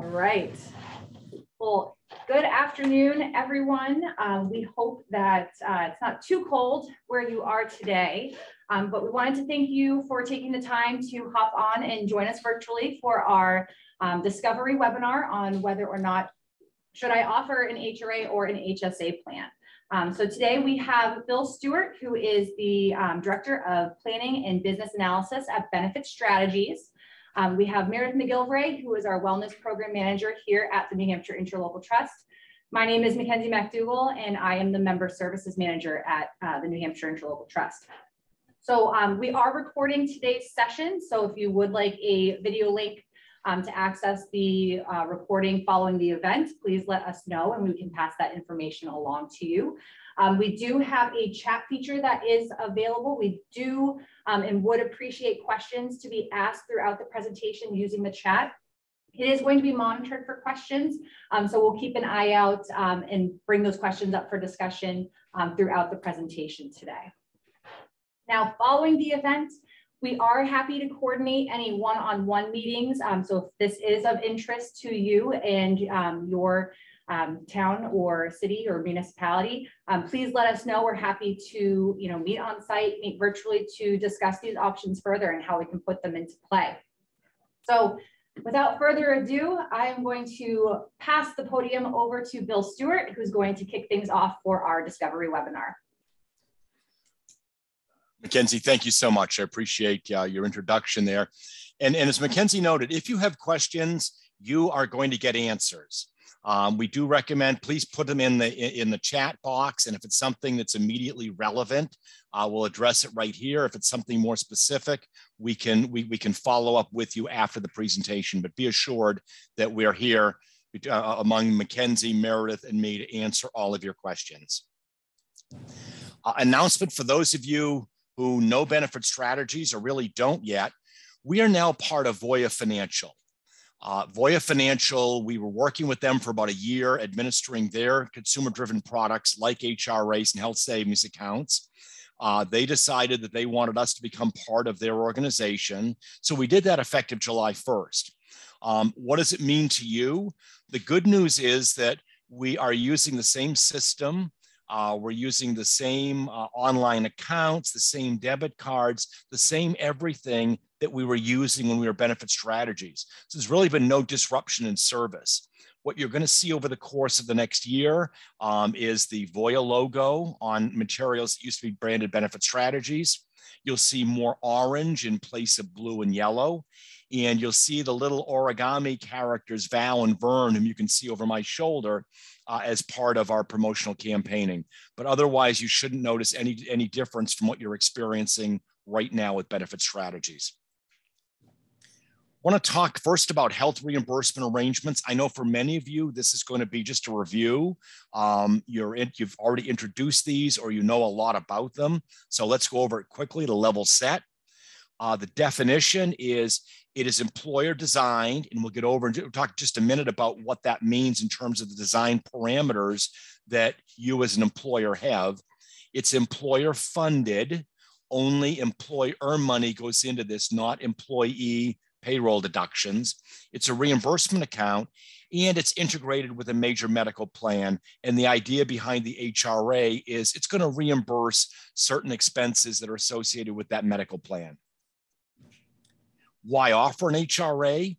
All right. Well, good afternoon, everyone. We hope that it's not too cold where you are today, but we wanted to thank you for taking the time to hop on and join us virtually for our Discovery webinar on whether or not should I offer an HRA or an HSA plan. So today we have Bill Stewart, who is the Director of Planning and Business Analysis at Benefit Strategies. We have Meredith McGillivray, who is our Wellness Program Manager here at the New Hampshire Interlocal Trust. My name is Mackenzie McDougall, and I am the Member Services Manager at the New Hampshire Interlocal Trust. So we are recording today's session, so if you would like a video link to access the recording following the event, please let us know and we can pass that information along to you. We do have a chat feature that is available. We do and would appreciate questions to be asked throughout the presentation using the chat. It is going to be monitored for questions, so we'll keep an eye out and bring those questions up for discussion throughout the presentation today. Now, following the event, we are happy to coordinate any one-on-one meetings. So if this is of interest to you and your town or city or municipality, please let us know. We're happy to meet on site, meet virtually to discuss these options further and how we can put them into play. So without further ado, I am going to pass the podium over to Bill Stewart, who's going to kick things off for our Discovery webinar. Mackenzie, thank you so much. I appreciate your introduction there. And as Mackenzie noted, if you have questions, you are going to get answers. We do recommend, please put them in the chat box. And if it's something that's immediately relevant, we'll address it right here. If it's something more specific, we can follow up with you after the presentation. But be assured that we're here among Mackenzie, Meredith, and me to answer all of your questions. Announcement for those of you who know Benefit Strategies or really don't yet, we are now part of Voya Financial. Voya Financial, we were working with them for about a year, administering their consumer-driven products like HRAs and health savings accounts. They decided that they wanted us to become part of their organization. So we did that effective July 1st. What does it mean to you? The good news is that we are using the same system. We're using the same online accounts, the same debit cards, the same everything that we were using when we were Benefit Strategies. So there's really been no disruption in service. What you're going to see over the course of the next year is the Voya logo on materials that used to be branded Benefit Strategies. You'll see more orange in place of blue and yellow. And you'll see the little origami characters, Val and Vern, whom you can see over my shoulder, as part of our promotional campaigning. But otherwise, you shouldn't notice any difference from what you're experiencing right now with Benefit Strategies. I want to talk first about health reimbursement arrangements. I know for many of you, this is going to be just a review. You've already introduced these or you know a lot about them. So let's go over it quickly to level set. The definition is it is employer designed, and we'll get over and talk just a minute about what that means in terms of the design parameters that you as an employer have. It's employer funded, only employer money goes into this, not employee payroll deductions. It's a reimbursement account, and it's integrated with a major medical plan. And the idea behind the HRA is it's going to reimburse certain expenses that are associated with that medical plan. Why offer an HRA?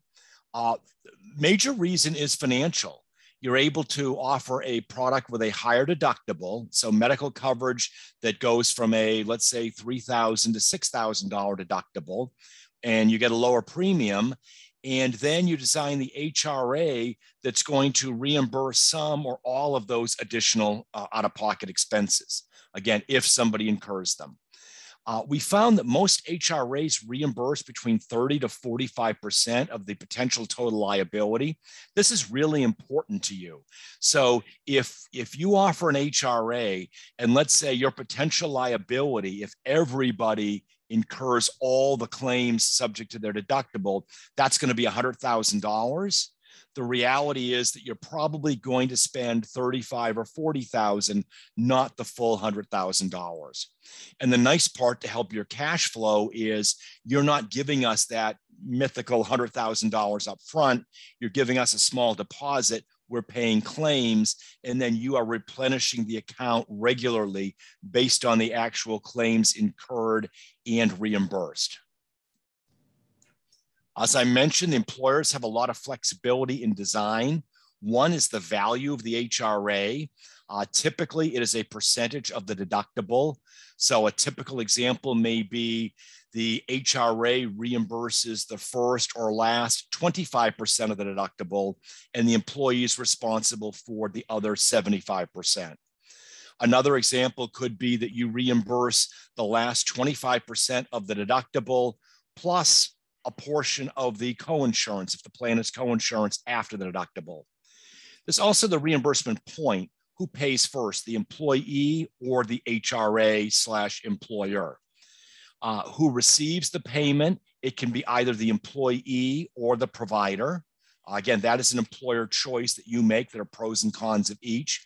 Major reason is financial. You're able to offer a product with a higher deductible, so medical coverage that goes from a, let's say, $3,000 to $6,000 deductible, and you get a lower premium. And then you design the HRA that's going to reimburse some or all of those additional out-of-pocket expenses, again, if somebody incurs them. We found that most HRAs reimburse between 30 to 45% of the potential total liability. This is really important to you. So if you offer an HRA and let's say your potential liability, if everybody incurs all the claims subject to their deductible, that's going to be $100,000. the reality is that you're probably going to spend $35,000 or $40,000, not the full $100,000. And the nice part to help your cash flow is you're not giving us that mythical $100,000 up front. You're giving us a small deposit. We're paying claims, and then you are replenishing the account regularly based on the actual claims incurred and reimbursed. As I mentioned, employers have a lot of flexibility in design. One is the value of the HRA. Typically, it is a percentage of the deductible. So a typical example may be the HRA reimburses the first or last 25% of the deductible, and the employee is responsible for the other 75%. Another example could be that you reimburse the last 25% of the deductible plus a portion of the coinsurance if the plan is coinsurance after the deductible. There's also the reimbursement point. Who pays first, the employee or the HRA/employer? Who receives the payment? It can be either the employee or the provider. Again, that is an employer choice that you make. There are pros and cons of each.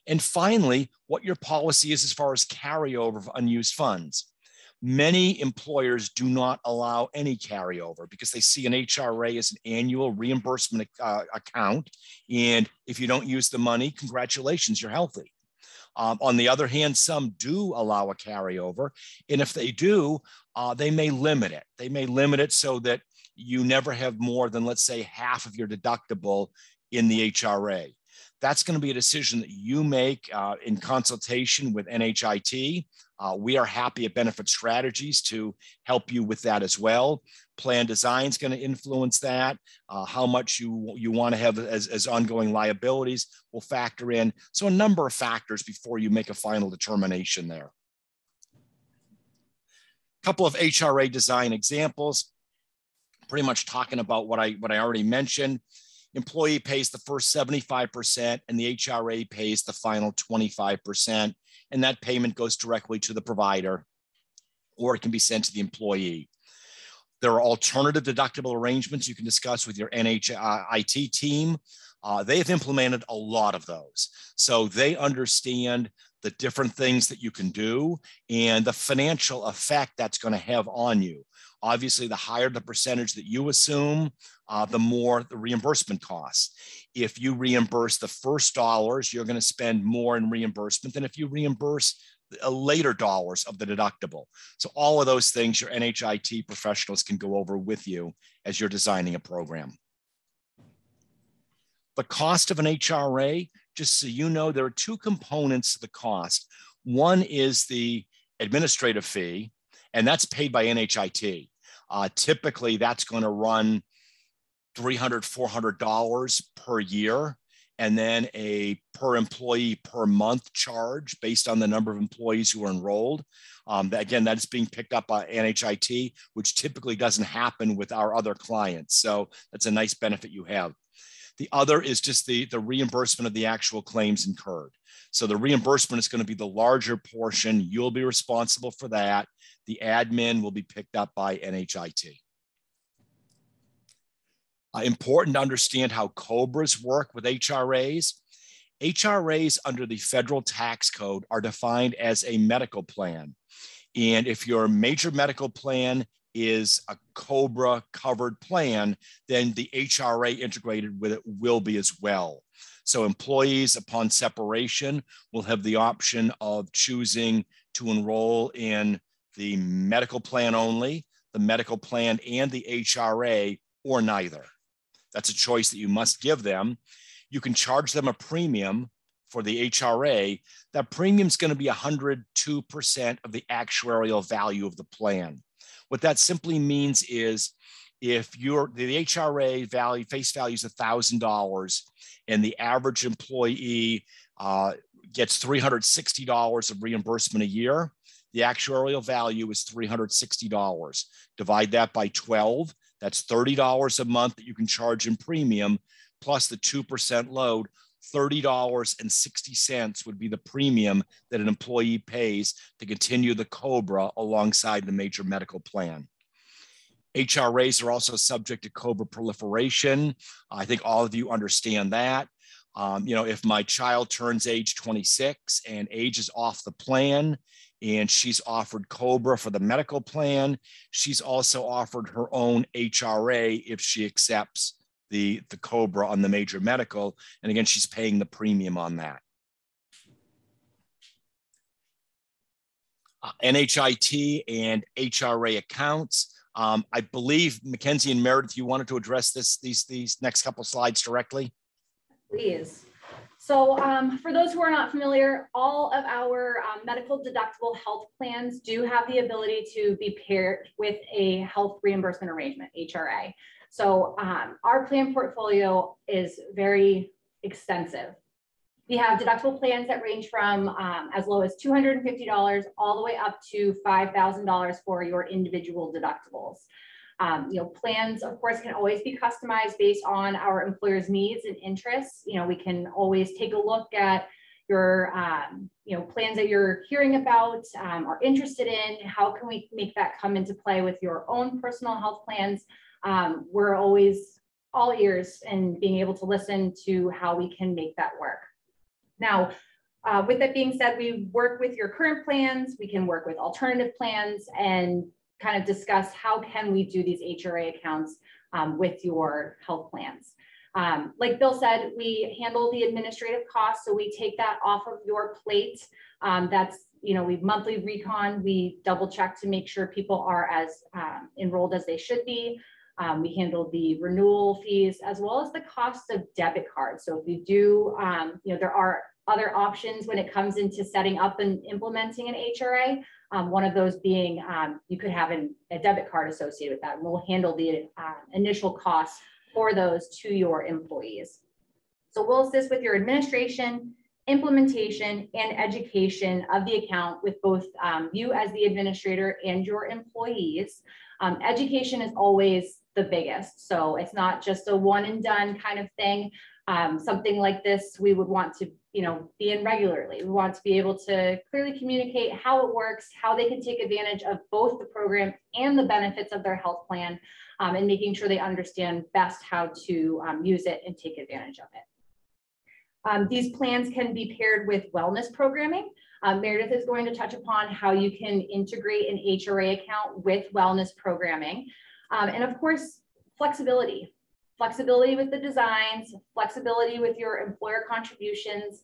And finally, what your policy is as far as carryover of unused funds. Many employers do not allow any carryover because they see an HRA as an annual reimbursement account. And if you don't use the money, congratulations, you're healthy. On the other hand, some do allow a carryover. And if they do, they may limit it. They may limit it so that you never have more than, let's say, half of your deductible in the HRA. That's going to be a decision that you make in consultation with NHIT. We are happy at Benefit Strategies to help you with that as well. Plan design is going to influence that. How much you want to have as ongoing liabilities will factor in. So a number of factors before you make a final determination there. A couple of HRA design examples, pretty much talking about what I already mentioned. Employee pays the first 75% and the HRA pays the final 25%. And that payment goes directly to the provider, or it can be sent to the employee. There are alternative deductible arrangements you can discuss with your NHIT team. They have implemented a lot of those. So they understand the different things that you can do and the financial effect that's going to have on you. Obviously, the higher the percentage that you assume, the more the reimbursement costs. If you reimburse the first dollars, you're going to spend more in reimbursement than if you reimburse later dollars of the deductible. So all of those things your NHIT professionals can go over with you as you're designing a program. The cost of an HRA, just so you know, there are two components to the cost. One is the administrative fee, and that's paid by NHIT. Typically, that's going to run $300, $400 per year, and then a per employee per month charge based on the number of employees who are enrolled. Again, that is being picked up by NHIT, which typically doesn't happen with our other clients. So that's a nice benefit you have. The other is just the reimbursement of the actual claims incurred. So the reimbursement is going to be the larger portion. You'll be responsible for that. The admin will be picked up by NHIT. Important to understand how Cobras work with HRAs. HRAs under the federal tax code are defined as a medical plan. And if your major medical plan is a Cobra covered plan, then the HRA integrated with it will be as well. So employees upon separation will have the option of choosing to enroll in the medical plan only, the medical plan and the HRA, or neither. That's a choice that you must give them. You can charge them a premium for the HRA. That premium is going to be 102% of the actuarial value of the plan. What that simply means is if the HRA value, face value is $1,000 and the average employee gets $360 of reimbursement a year, the actuarial value is $360. Divide that by 12. That's $30 a month that you can charge in premium, plus the 2% load. $30.60 would be the premium that an employee pays to continue the Cobra alongside the major medical plan. HRAs are also subject to Cobra proliferation. I think all of you understand that. If my child turns age 26 and ages off the plan and she's offered Cobra for the medical plan, she's also offered her own HRA if she accepts the Cobra on the major medical. And again, she's paying the premium on that. NHIT and HRA accounts. I believe Mackenzie and Meredith, you wanted to address these next couple of slides directly. Please. So for those who are not familiar, all of our medical deductible health plans do have the ability to be paired with a health reimbursement arrangement, HRA. So our plan portfolio is very extensive. We have deductible plans that range from as low as $250 all the way up to $5,000 for your individual deductibles. Plans, of course, can always be customized based on our employer's needs and interests. We can always take a look at your, plans that you're hearing about or interested in. How can we make that come into play with your own personal health plans? We're always all ears and being able to listen to how we can make that work. Now, with that being said, we work with your current plans. We can work with alternative plans and kind of discuss how can we do these HRA accounts with your health plans. Like Bill said, we handle the administrative costs, so we take that off of your plate. That's, we monthly recon, we double check to make sure people are as enrolled as they should be. We handle the renewal fees as well as the cost of debit cards. So if you do, there are other options when it comes into setting up and implementing an HRA. One of those being you could have a debit card associated with that. And we'll handle the initial costs for those to your employees. So we'll assist with your administration, implementation, and education of the account with both you as the administrator and your employees. Education is always the biggest. So it's not just a one and done kind of thing. Something like this, we would want to, be in regularly. We want to be able to clearly communicate how it works, how they can take advantage of both the program and the benefits of their health plan, and making sure they understand best how to use it and take advantage of it. These plans can be paired with wellness programming. Meredith is going to touch upon how you can integrate an HRA account with wellness programming. And of course, flexibility. Flexibility with the designs, flexibility with your employer contributions.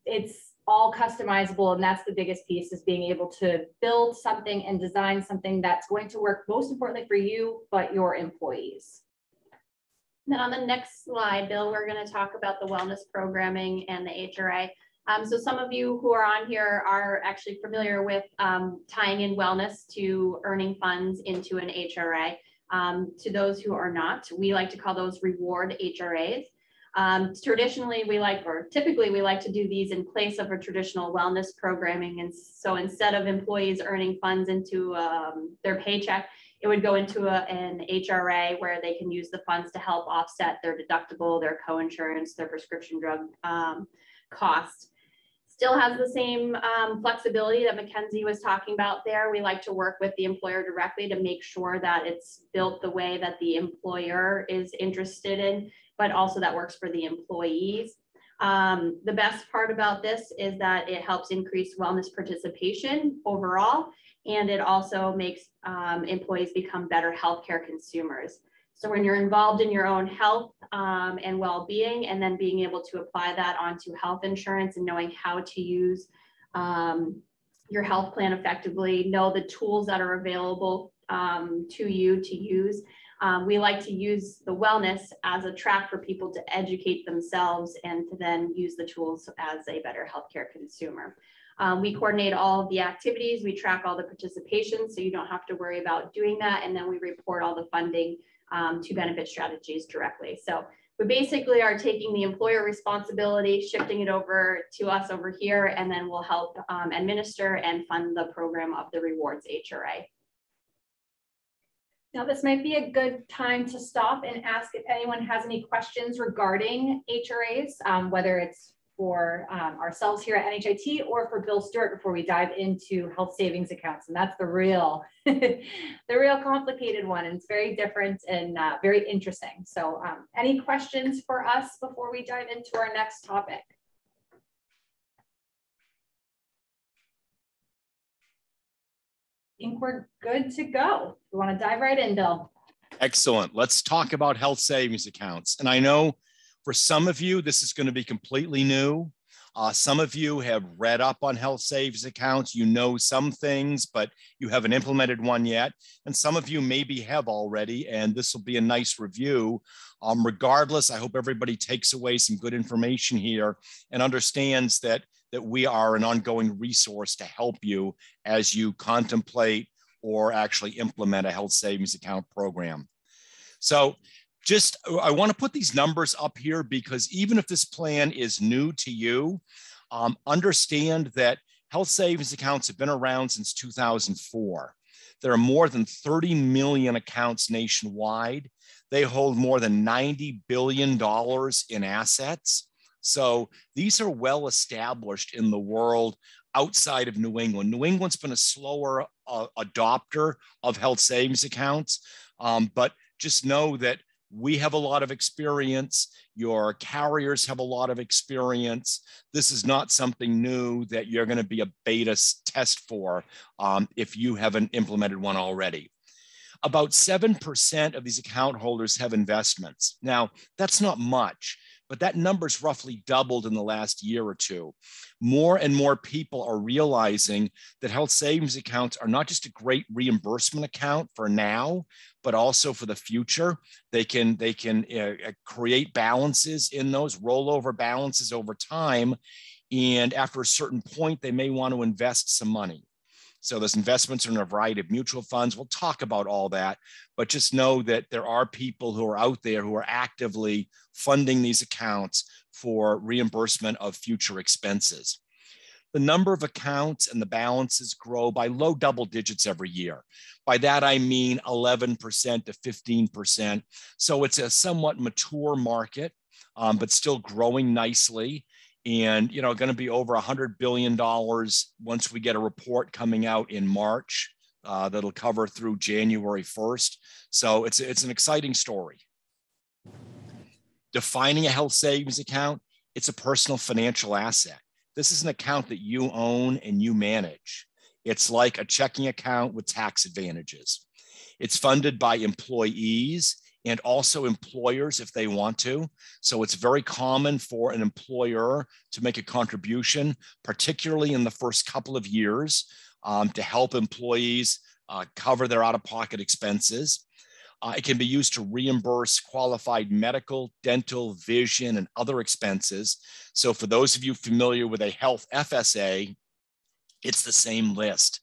It's all customizable, and that's the biggest piece, is being able to build something and design something that's going to work most importantly for you, but your employees. Then on the next slide, Bill, we're going to talk about the wellness programming and the HRA. So some of you who are on here are actually familiar with tying in wellness to earning funds into an HRA. To those who are not, we like to call those reward HRAs. Typically we like to do these in place of a traditional wellness programming. And so instead of employees earning funds into their paycheck, it would go into an HRA where they can use the funds to help offset their deductible, their co-insurance, their prescription drug costs. Still has the same flexibility that Mackenzie was talking about there. We like to work with the employer directly to make sure that it's built the way that the employer is interested in, but also that works for the employees. The best part about this is that it helps increase wellness participation overall, and it also makes employees become better healthcare consumers. So when you're involved in your own health and well-being, and then being able to apply that onto health insurance and knowing how to use your health plan effectively, know the tools that are available to you to use. We like to use the wellness as a track for people to educate themselves and to then use the tools as a better healthcare consumer. We coordinate all of the activities, we track all the participation, so you don't have to worry about doing that, and then we report all the funding to benefit strategies directly. So we basically are taking the employer responsibility, shifting it over to us over here, and then we'll help administer and fund the program of the rewards HRA. Now, this might be a good time to stop and ask if anyone has any questions regarding HRAs, whether it's for ourselves here at NHIT or for Bill Stewart before we dive into health savings accounts. And that's the real, the real complicated one. And it's very different and very interesting. So any questions for us before we dive into our next topic? I think we're good to go. We want to dive right in, Bill. Excellent. Let's talk about health savings accounts. And I know for some of you, this is going to be completely new. Some of you have read up on health savings accounts. You know some things, but you haven't implemented one yet. And some of you maybe have already, and this will be a nice review. Regardless, I hope everybody takes away some good information here and understands that we are an ongoing resource to help you as you contemplate or actually implement a health savings account program. So I want to put these numbers up here because even if this plan is new to you, understand that health savings accounts have been around since 2004. There are more than 30 million accounts nationwide. They hold more than $90 billion in assets. So these are well established in the world outside of New England. New England's been a slower adopter of health savings accounts, but just know that we have a lot of experience. Your carriers have a lot of experience. This is not something new that you're going to be a beta test for if you haven't implemented one already. About 7% of these account holders have investments. Now, that's not much, but that number's roughly doubled in the last year or two. More and more people are realizing that health savings accounts are not just a great reimbursement account for now, but also for the future. They can create balances in those, rollover balances over time. And after a certain point, they may want to invest some money. So those investments are in a variety of mutual funds. We'll talk about all that, but just know that there are people who are out there who are actively funding these accounts for reimbursement of future expenses. The number of accounts and the balances grow by low double digits every year. By that, I mean 11% to 15%. So it's a somewhat mature market, but still growing nicely. And, going to be over $100 billion once we get a report coming out in March that'll cover through January 1st. So it's an exciting story. Defining a health savings account, it's a personal financial asset. This is an account that you own and you manage. It's like a checking account with tax advantages. It's funded by employees and also employers if they want to. So it's very common for an employer to make a contribution, particularly in the first couple of years, to help employees cover their out-of-pocket expenses. It can be used to reimburse qualified medical, dental, vision, and other expenses. So for those of you familiar with a health FSA, it's the same list.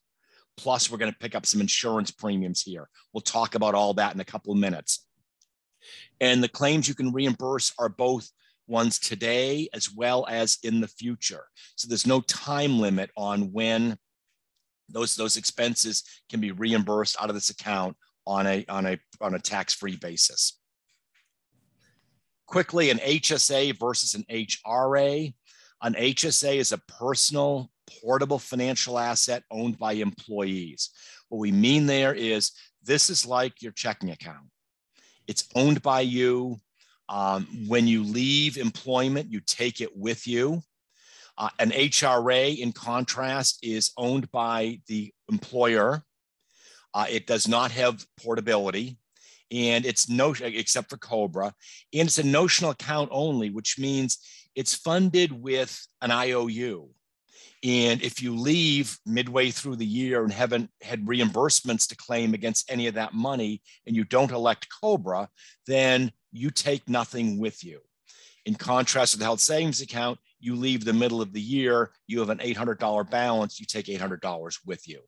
Plus, we're going to pick up some insurance premiums here. We'll talk about all that in a couple of minutes. And the claims you can reimburse are both ones today as well as in the future. So there's no time limit on when those expenses can be reimbursed out of this account on a tax-free basis. Quickly, an HSA versus an HRA. An HSA is a personal portable financial asset owned by employees. What we mean there is this is like your checking account. It's owned by you. When you leave employment, you take it with you. An HRA, in contrast, is owned by the employer. It does not have portability, and it's except for Cobra, and it's a notional account only, which means it's funded with an IOU. And if you leave midway through the year and haven't had reimbursements to claim against any of that money, and you don't elect Cobra, then you take nothing with you. In contrast to the health savings account, you leave the middle of the year, you have an $800 balance, you take $800 with you.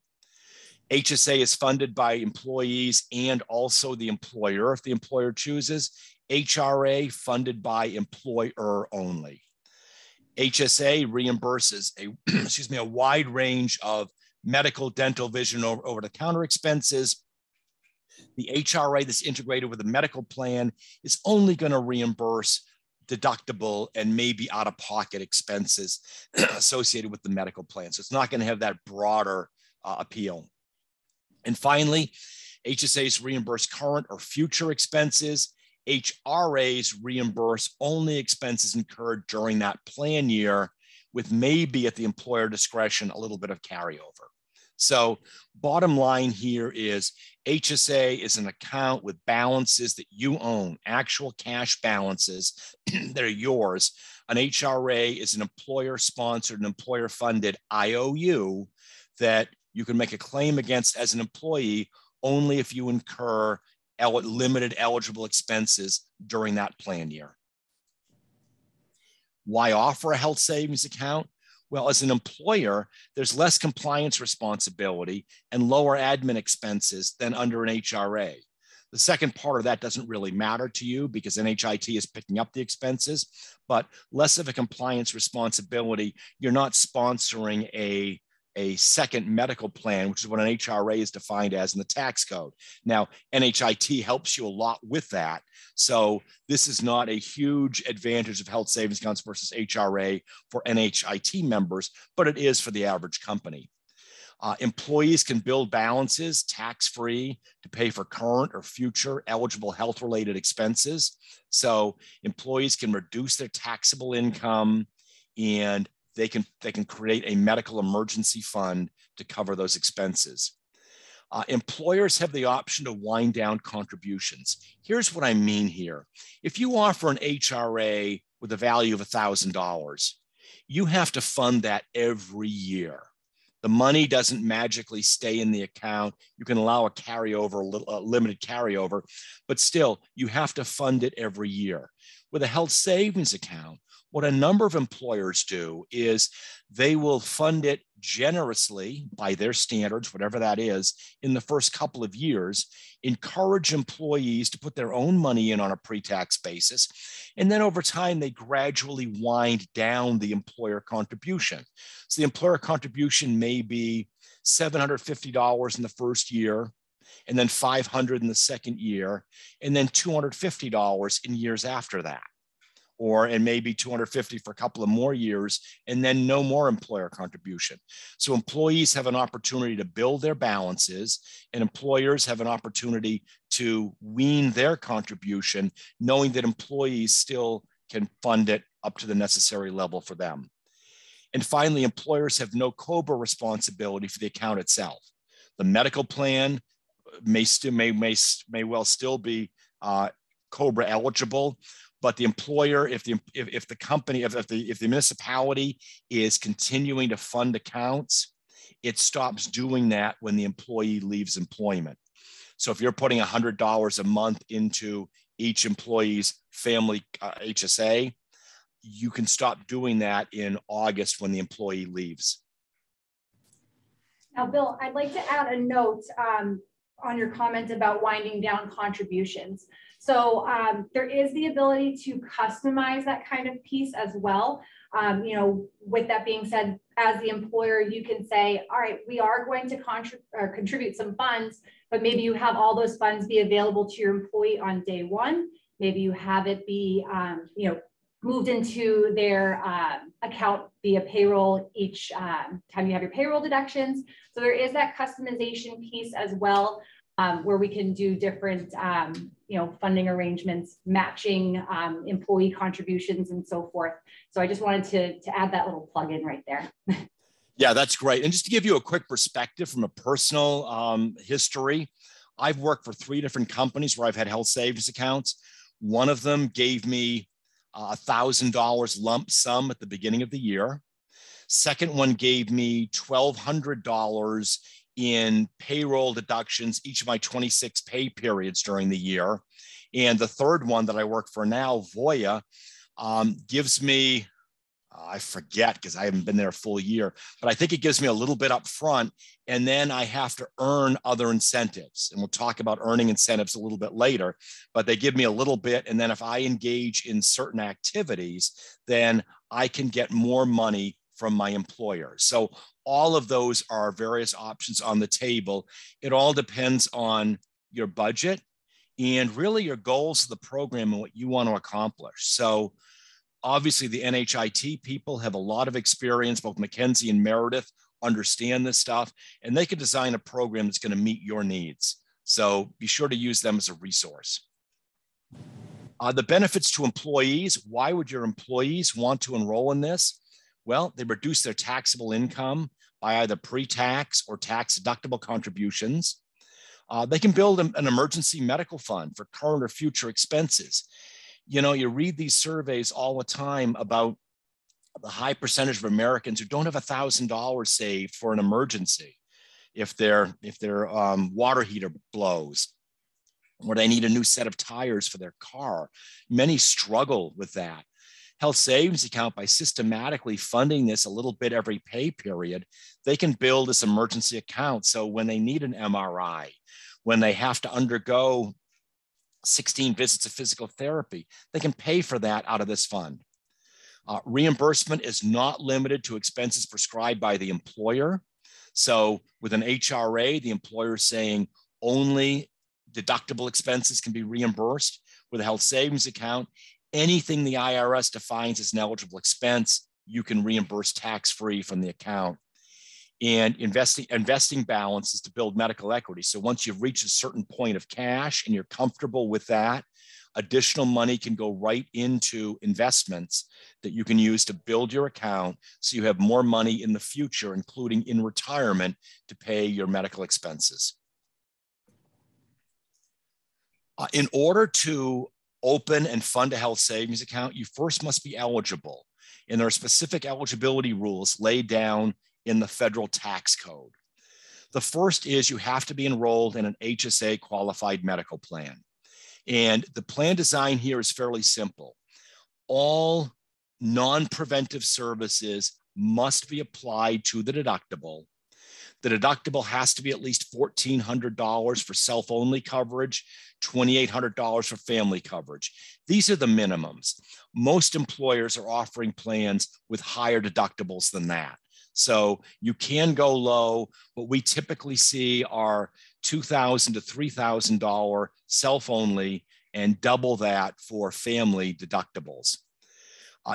HSA is funded by employees and also the employer if the employer chooses. HRA funded by employer only. HSA reimburses a wide range of medical, dental, vision, over-the-counter expenses. The HRA that's integrated with a medical plan is only going to reimburse deductible and maybe out-of-pocket expenses associated with the medical plan. So it's not going to have that broader appeal. And finally, HSAs reimburse current or future expenses. HRAs reimburse only expenses incurred during that plan year, with maybe at the employer discretion a little bit of carryover. So bottom line here is HSA is an account with balances that you own, actual cash balances that are yours. An HRA is an employer-sponsored and employer-funded IOU that you can make a claim against as an employee only if you incur limited eligible expenses during that plan year. Why offer a health savings account? Well, as an employer, there's less compliance responsibility and lower admin expenses than under an HRA. The second part of that doesn't really matter to you because NHIT is picking up the expenses, but less of a compliance responsibility. You're not sponsoring a second medical plan, which is what an HRA is defined as in the tax code. Now, NHIT helps you a lot with that. So this is not a huge advantage of health savings accounts versus HRA for NHIT members, but it is for the average company. Employees can build balances tax-free to pay for current or future eligible health-related expenses. So employees can reduce their taxable income and they can create a medical emergency fund to cover those expenses. Employers have the option to wind down contributions. Here's what I mean here. If you offer an HRA with a value of $1,000, you have to fund that every year. The money doesn't magically stay in the account. You can allow a carryover, a limited carryover, but still you have to fund it every year. With a health savings account, what a number of employers do is they will fund it generously by their standards, whatever that is, in the first couple of years, encourage employees to put their own money in on a pre-tax basis. And then over time, they gradually wind down the employer contribution. So the employer contribution may be $750 in the first year, and then $500 in the second year, and then $250 in years after that. And maybe $250 for a couple of more years, and then no more employer contribution. So employees have an opportunity to build their balances, and employers have an opportunity to wean their contribution, knowing that employees still can fund it up to the necessary level for them. And finally, employers have no Cobra responsibility for the account itself. The medical plan may well still be Cobra eligible, but the employer, if the municipality is continuing to fund accounts, it stops doing that when the employee leaves employment. So if you're putting $100 a month into each employee's family HSA, you can stop doing that in August when the employee leaves. Now, Bill, I'd like to add a note on your comment about winding down contributions. So there is the ability to customize that kind of piece as well. With that being said, as the employer, you can say, all right, we are going to contribute some funds, but maybe you have all those funds be available to your employee on day one. Maybe you have it be, moved into their account via payroll each time you have your payroll deductions. So there is that customization piece as well, where we can do different, funding arrangements, matching employee contributions and so forth. So I just wanted to add that little plug in right there. Yeah, that's great. And just to give you a quick perspective from a personal history, I've worked for 3 different companies where I've had health savings accounts. One of them gave me $1,000 lump sum at the beginning of the year. Second one gave me $1,200 in payroll deductions each of my 26 pay periods during the year. And the third one that I work for now, Voya, gives me, I forget because I haven't been there a full year, but I think it gives me a little bit up front, and then I have to earn other incentives. And we'll talk about earning incentives a little bit later, but they give me a little bit. And then if I engage in certain activities, then I can get more money from my employer. So all of those are various options on the table. It all depends on your budget and really your goals of the program and what you want to accomplish. So obviously the NHIT people have a lot of experience, both Mackenzie and Meredith understand this stuff, and they can design a program that's going to meet your needs. So be sure to use them as a resource. The benefits to employees. Why would your employees want to enroll in this? Well, they reduce their taxable income by either pre-tax or tax deductible contributions. They can build an emergency medical fund for current or future expenses. You know, you read these surveys all the time about the high percentage of Americans who don't have $1,000 saved for an emergency. If their water heater blows, or they need a new set of tires for their car. Many struggle with that. Health savings account, by systematically funding this a little bit every pay period, they can build this emergency account. So when they need an MRI, when they have to undergo 16 visits of physical therapy, they can pay for that out of this fund. Reimbursement is not limited to expenses prescribed by the employer. So with an HRA, the employer is saying only deductible expenses can be reimbursed. With a health savings account, anything the IRS defines as an eligible expense, you can reimburse tax-free from the account. And investing balance is to build medical equity. So once you've reached a certain point of cash and you're comfortable with that, additional money can go right into investments that you can use to build your account so you have more money in the future, including in retirement, to pay your medical expenses. In order to open and fund a health savings account, you first must be eligible. And there are specific eligibility rules laid down in the federal tax code. The first is you have to be enrolled in an HSA qualified medical plan. And the plan design here is fairly simple. All non-preventive services must be applied to the deductible. The deductible has to be at least $1,400 for self-only coverage, $2,800 for family coverage. These are the minimums. Most employers are offering plans with higher deductibles than that. So you can go low. What we typically see are $2,000 to $3,000 self-only and double that for family deductibles.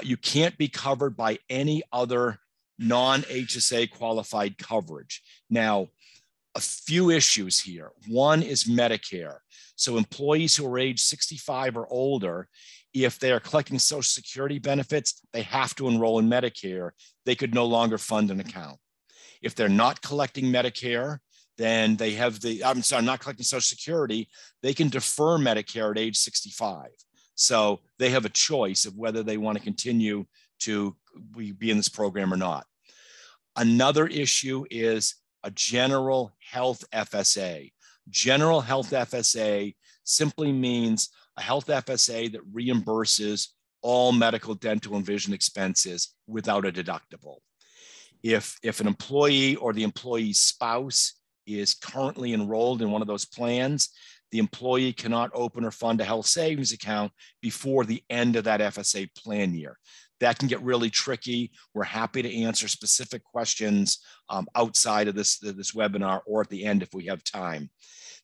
You can't be covered by any other non-HSA qualified coverage. Now, a few issues here. One is Medicare. So employees who are age 65 or older, if they are collecting Social Security benefits, they have to enroll in Medicare. They could no longer fund an account. If they're not collecting Medicare, then they have not collecting Social Security, they can defer Medicare at age 65. So they have a choice of whether they want to continue to be in this program or not. Another issue is a general health FSA. General health FSA simply means a health FSA that reimburses all medical, dental, and vision expenses without a deductible. If an employee or the employee's spouse is currently enrolled in one of those plans, the employee cannot open or fund a health savings account before the end of that FSA plan year. That can get really tricky. We're happy to answer specific questions outside of this webinar or at the end if we have time.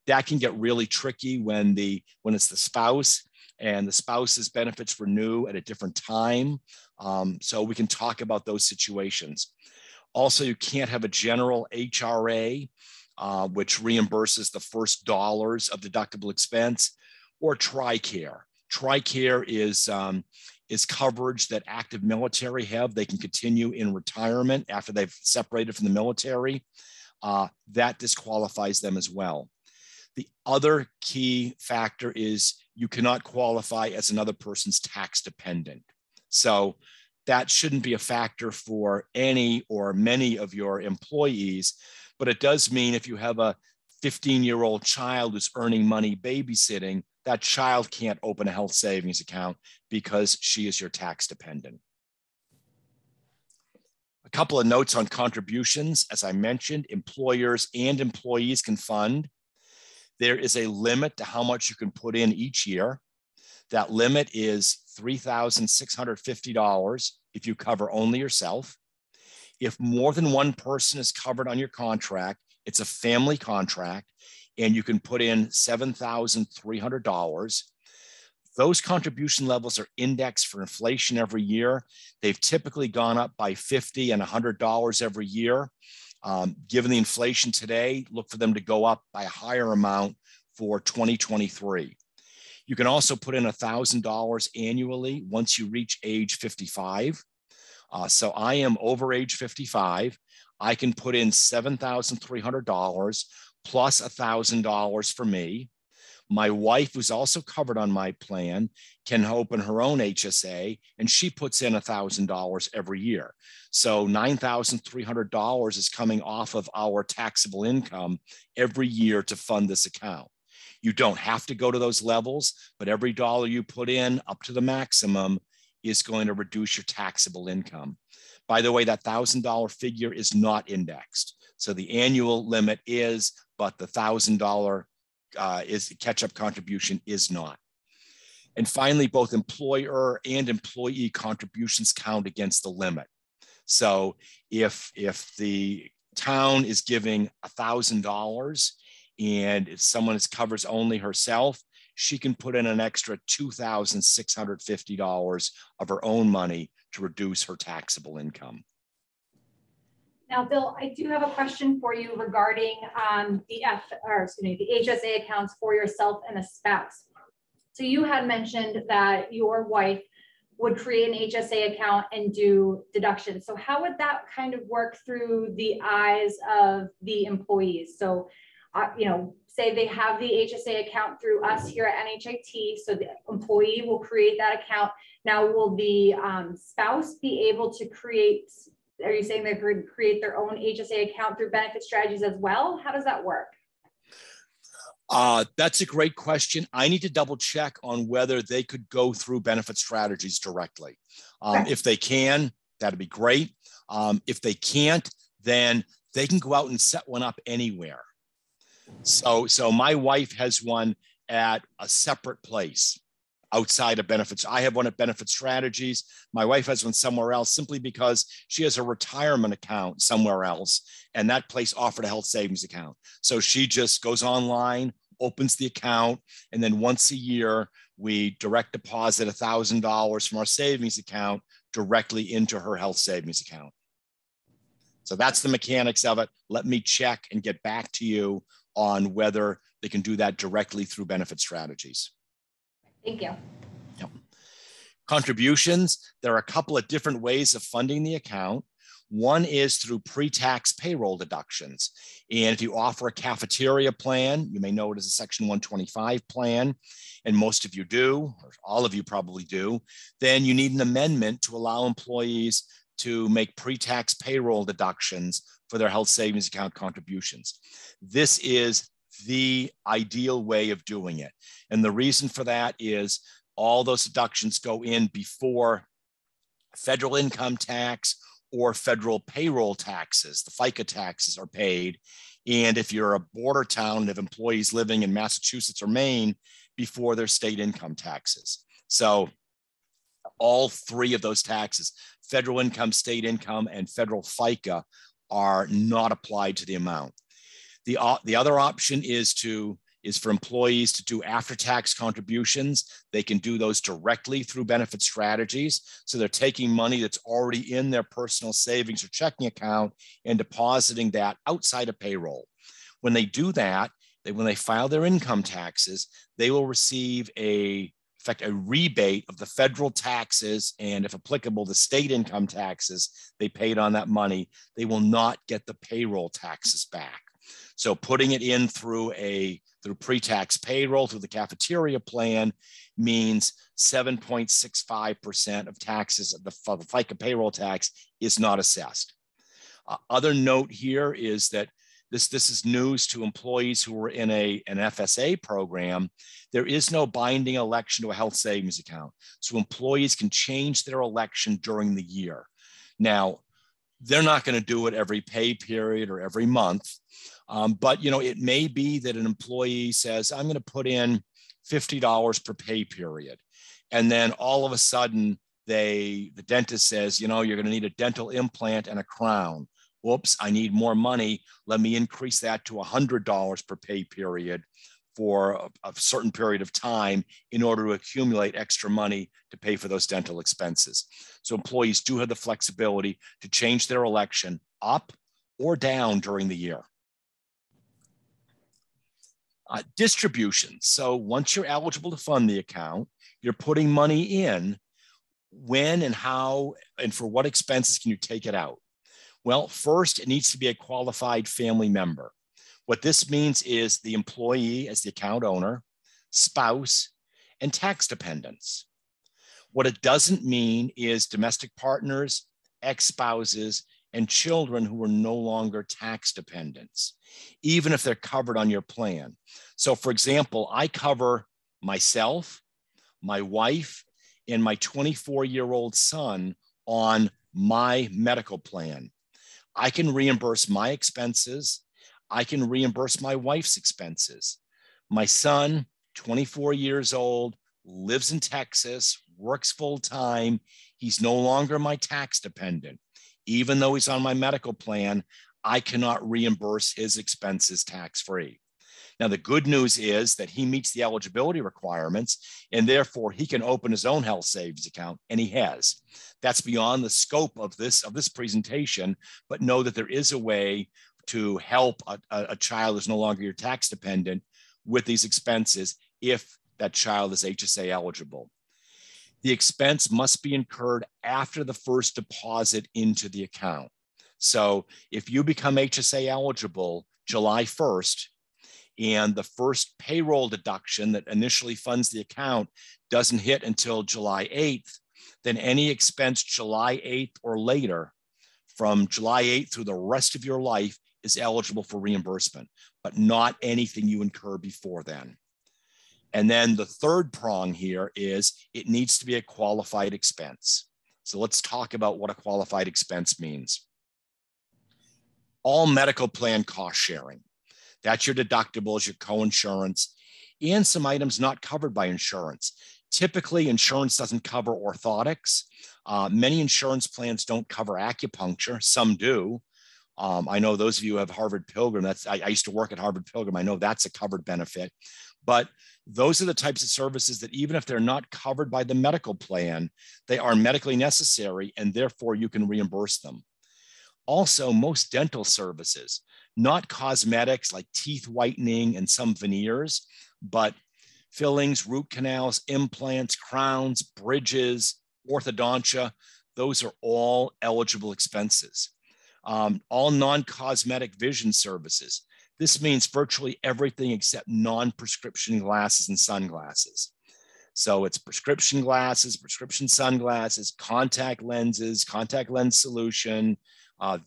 That can get really tricky when it's the spouse and the spouse's benefits renew at a different time. So we can talk about those situations. Also, you can't have a general HRA, which reimburses the first dollars of deductible expense, or TRICARE. TRICARE is coverage that active military have. They can continue in retirement after they've separated from the military. That disqualifies them as well. The other key factor is you cannot qualify as another person's tax dependent. So that shouldn't be a factor for any or many of your employees, but it does mean if you have a 15-year-old child who's earning money babysitting, that child can't open a health savings account because she is your tax dependent. A couple of notes on contributions. As I mentioned, employers and employees can fund. There is a limit to how much you can put in each year. That limit is $3,650 if you cover only yourself. If more than one person is covered on your contract, it's a family contract. and you can put in $7,300. Those contribution levels are indexed for inflation every year. They've typically gone up by $50 and $100 every year. Given the inflation today, look for them to go up by a higher amount for 2023. You can also put in $1,000 annually once you reach age 55. So I am over age 55. I can put in $7,300 plus $1,000 for me. My wife, who's also covered on my plan, can open her own HSA, and she puts in $1,000 every year. So $9,300 is coming off of our taxable income every year to fund this account. You don't have to go to those levels, but every dollar you put in up to the maximum is going to reduce your taxable income. By the way, that $1,000 figure is not indexed. So the annual limit is, but the $1,000 catch-up contribution is not. And finally, both employer and employee contributions count against the limit. So if the town is giving $1,000 and if someone covers only herself, she can put in an extra $2,650 of her own money to reduce her taxable income. Now, Bill, I do have a question for you regarding the HSA accounts for yourself and a spouse. So you had mentioned that your wife would create an HSA account and do deductions. So how would that kind of work through the eyes of the employees? So, say they have the HSA account through us here at NHIT, so the employee will create that account. Now, will the spouse be able to create, are you saying they could create their own HSA account through benefit strategies as well? How does that work? That's a great question. I need to double check on whether they could go through benefit strategies directly. Okay. If they can, that'd be great. If they can't, then they can go out and set one up anywhere. So my wife has one at a separate place outside of benefits. I have one at benefit strategies. My wife has one somewhere else simply because she has a retirement account somewhere else, and that place offered a health savings account. So she just goes online, opens the account, and then once a year, we direct deposit $1,000 from our savings account directly into her health savings account. So that's the mechanics of it. Let me check and get back to you on whether they can do that directly through benefit strategies. Thank you. Yep. Contributions, there are a couple of different ways of funding the account. One is through pre-tax payroll deductions. And if you offer a cafeteria plan, you may know it as a Section 125 plan, and most of you do, or all of you probably do, then you need an amendment to allow employees to make pre-tax payroll deductions for their health savings account contributions. This is the ideal way of doing it. And the reason for that is all those deductions go in before federal income tax or federal payroll taxes, the FICA taxes are paid. And if you're a border town and have employees living in Massachusetts or Maine, before their state income taxes. So all three of those taxes, federal income, state income, and federal FICA, are not applied to the amount. The other option is for employees to do after-tax contributions. They can do those directly through benefit strategies. So they're taking money that's already in their personal savings or checking account and depositing that outside of payroll. When they do that, when they file their income taxes, they will receive a rebate of the federal taxes, and if applicable, the state income taxes they paid on that money. They will not get the payroll taxes back. So putting it in through pre-tax payroll through the cafeteria plan means 7.65% of taxes of the FICA payroll tax is not assessed. Other note here is that this is news to employees who are in an FSA program. There is no binding election to a health savings account. So employees can change their election during the year. Now, they're not going to do it every pay period or every month. But it may be that an employee says, I'm going to put in $50 per pay period. And then all of a sudden, the dentist says, you're going to need a dental implant and a crown. whoops, I need more money. Let me increase that to $100 per pay period for a certain period of time in order to accumulate extra money to pay for those dental expenses. So employees do have the flexibility to change their election up or down during the year. Distribution. So once you're eligible to fund the account, you're putting money in. When and how and for what expenses can you take it out? Well, first, it needs to be a qualified family member. What this means is the employee as the account owner, spouse, and tax dependents. What it doesn't mean is domestic partners, ex-spouses, and children who are no longer tax dependents, even if they're covered on your plan. So for example, I cover myself, my wife, and my 24-year-old son on my medical plan. I can reimburse my expenses. I can reimburse my wife's expenses. My son, 24 years old, lives in Texas, works full-time. He's no longer my tax dependent. Even though he's on my medical plan, I cannot reimburse his expenses tax-free. Now, the good news is that he meets the eligibility requirements, and therefore he can open his own health savings account, and he has. That's beyond the scope of this presentation, but know that there is a way to help a child who's no longer your tax dependent with these expenses if that child is HSA eligible. The expense must be incurred after the first deposit into the account. So if you become HSA eligible July 1st, and the first payroll deduction that initially funds the account doesn't hit until July 8th, then any expense July 8th or later from July 8th through the rest of your life is eligible for reimbursement, but not anything you incur before then. And then the third prong here is it needs to be a qualified expense. So let's talk about what a qualified expense means. All medical plan cost sharing. That's your deductibles, your co-insurance, and some items not covered by insurance. Typically, insurance doesn't cover orthotics. Many insurance plans don't cover acupuncture. Some do. I know those of you who have Harvard Pilgrim, I used to work at Harvard Pilgrim. I know that's a covered benefit. But those are the types of services that even if they're not covered by the medical plan, they are medically necessary, and therefore you can reimburse them. Also, most dental services, not cosmetics like teeth whitening and some veneers, but fillings, root canals, implants, crowns, bridges, orthodontia, those are all eligible expenses. All non-cosmetic vision services. This means virtually everything except non-prescription glasses and sunglasses. So it's prescription glasses, prescription sunglasses, contact lenses, contact lens solution,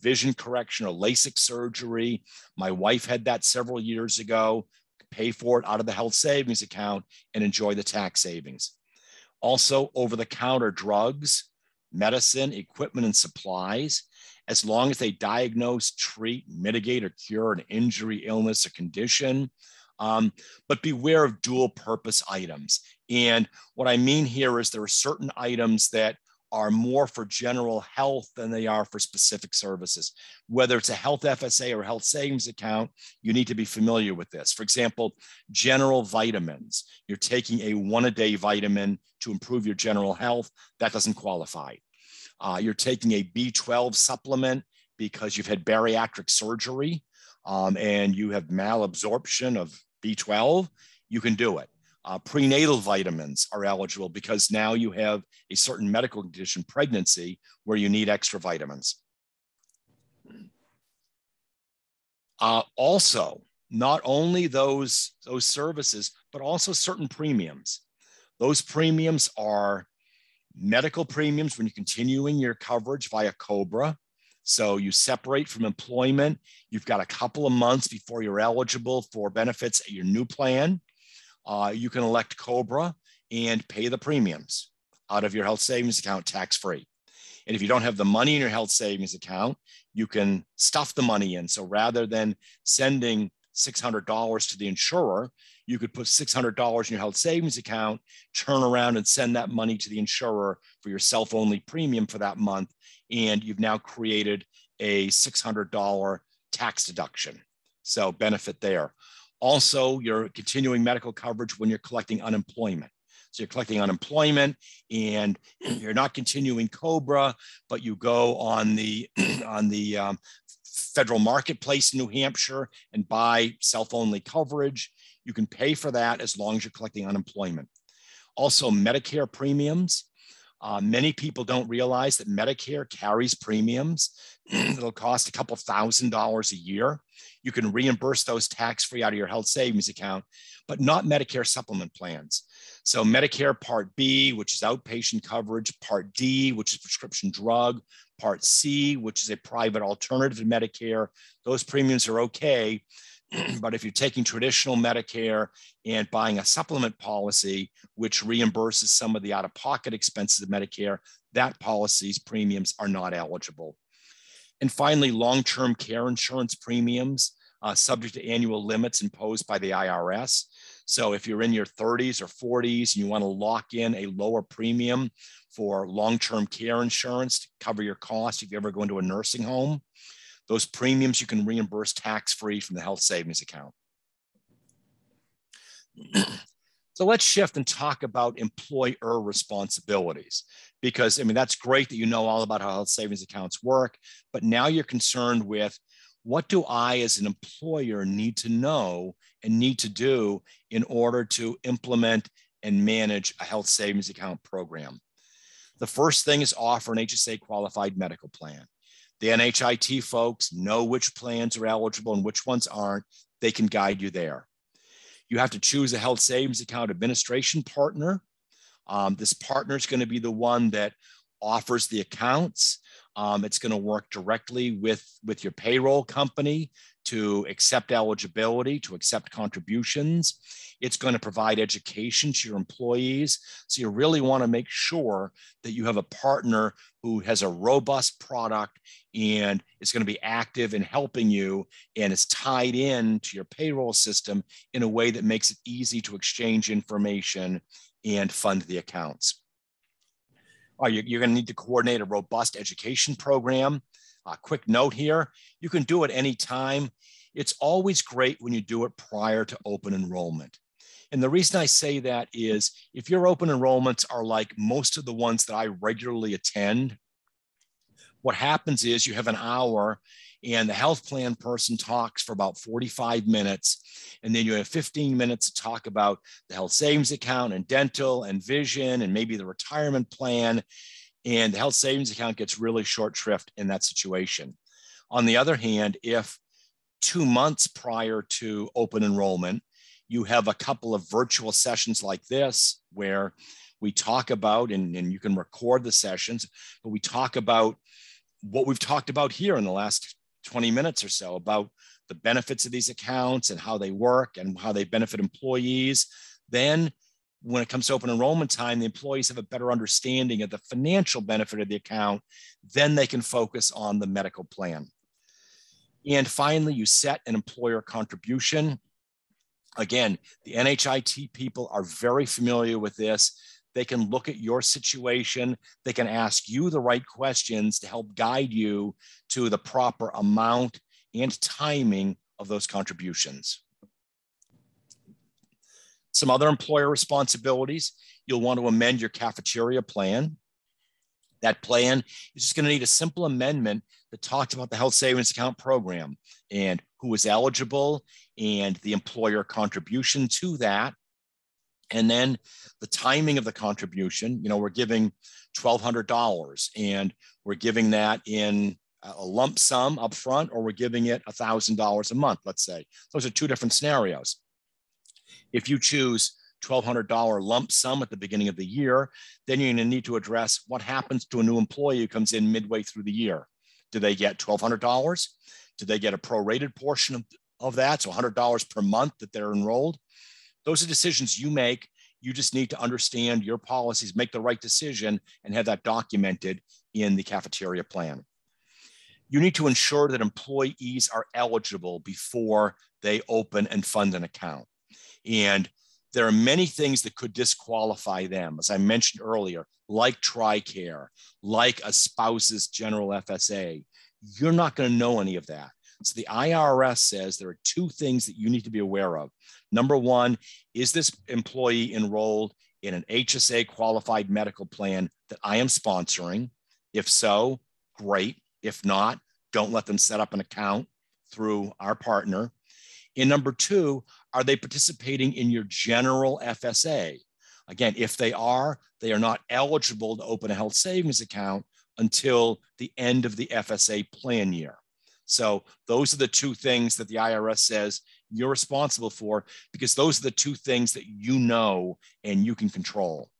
vision correction or LASIK surgery. My wife had that several years ago. Pay for it out of the health savings account and enjoy the tax savings. Also, over-the-counter drugs, medicine, equipment, and supplies, as long as they diagnose, treat, mitigate, or cure an injury, illness, or condition. But beware of dual purpose items. And what I mean here is there are certain items that are more for general health than they are for specific services. Whether it's a health FSA or health savings account, you need to be familiar with this. For example, general vitamins. You're taking a one-a-day vitamin to improve your general health. That doesn't qualify. You're taking a B12 supplement because you've had bariatric surgery and you have malabsorption of B12, you can do it. Prenatal vitamins are eligible because now you have a certain medical condition, pregnancy, where you need extra vitamins. Also, not only those services, but also certain premiums. Those premiums are medical premiums when you're continuing your coverage via Cobra. So you separate from employment. You've got a couple of months before you're eligible for benefits at your new plan. You can elect Cobra and pay the premiums out of your health savings account tax-free. And if you don't have the money in your health savings account, you can stuff the money in. So rather than sending $600 to the insurer, you could put $600 in your health savings account, turn around and send that money to the insurer for your self-only premium for that month. And you've now created a $600 tax deduction. So benefit there. Also, your continuing medical coverage when you're collecting unemployment. So you're collecting unemployment and you're not continuing Cobra, but you go on the federal marketplace in New Hampshire and buy self-only coverage. You can pay for that as long as you're collecting unemployment. Also, Medicare premiums. Many people don't realize that Medicare carries premiums that'll cost a couple $1,000s a year. You can reimburse those tax-free out of your health savings account, but not Medicare supplement plans. So Medicare Part B, which is outpatient coverage, Part D, which is prescription drug, Part C, which is a private alternative to Medicare, those premiums are okay. But if you're taking traditional Medicare and buying a supplement policy, which reimburses some of the out-of-pocket expenses of Medicare, that policy's premiums are not eligible. And finally, long-term care insurance premiums, subject to annual limits imposed by the IRS. So if you're in your 30s or 40s and you want to lock in a lower premium for long-term care insurance to cover your costs if you ever go into a nursing home, those premiums you can reimburse tax-free from the health savings account. So let's shift and talk about employer responsibilities, because I mean, that's great that you know all about how health savings accounts work, but now you're concerned with what do I as an employer need to know and need to do in order to implement and manage a health savings account program. The first thing is offer an HSA qualified medical plan. The NHIT folks know which plans are eligible and which ones aren't. They can guide you there. You have to choose a health savings account administration partner. This partner is going to be the one that offers the accounts. It's going to work directly with your payroll company to accept eligibility, to accept contributions. It's going to provide education to your employees. So you really want to make sure that you have a partner who has a robust product and is going to be active in helping you and is tied in to your payroll system in a way that makes it easy to exchange information and fund the accounts. You're going to need to coordinate a robust education program. Quick note here, you can do it anytime. It's always great when you do it prior to open enrollment. And the reason I say that is if your open enrollments are like most of the ones that I regularly attend, what happens is you have an hour and the health plan person talks for about 45 minutes. And then you have 15 minutes to talk about the health savings account and dental and vision and maybe the retirement plan. And the health savings account gets really short shrift in that situation. On the other hand, if 2 months prior to open enrollment, you have a couple of virtual sessions like this where we talk about, and you can record the sessions, but we talk about what we've talked about here in the last 20 minutes or so about the benefits of these accounts and how they work and how they benefit employees. Then when it comes to open enrollment time, the employees have a better understanding of the financial benefit of the account. Then they can focus on the medical plan. And finally, you set an employer contribution. Again, the NHIT people are very familiar with this. They can look at your situation. They can ask you the right questions to help guide you to the proper amount and timing of those contributions. Some other employer responsibilities, you'll want to amend your cafeteria plan. That plan is just going to need a simple amendment that talks about the health savings account program and who is eligible and the employer contribution to that. And then the timing of the contribution, you know, we're giving $1,200 and we're giving that in a lump sum up front, or we're giving it $1,000 a month, let's say. Those are two different scenarios. If you choose $1,200 lump sum at the beginning of the year, then you're going to need to address what happens to a new employee who comes in midway through the year. Do they get $1,200? Do they get a prorated portion of that? So $100 per month that they're enrolled? Those are decisions you make. You just need to understand your policies, make the right decision, and have that documented in the cafeteria plan. You need to ensure that employees are eligible before they open and fund an account. And there are many things that could disqualify them, as I mentioned earlier, like TRICARE, like a spouse's general FSA. You're not going to know any of that. So the IRS says there are two things that you need to be aware of. Number one, is this employee enrolled in an HSA qualified medical plan that I am sponsoring? If so, great. If not, don't let them set up an account through our partner. And number two, are they participating in your general FSA? Again, if they are not eligible to open a health savings account until the end of the FSA plan year. So those are the two things that the IRS says you're responsible for, because those are the two things that you know and you can control.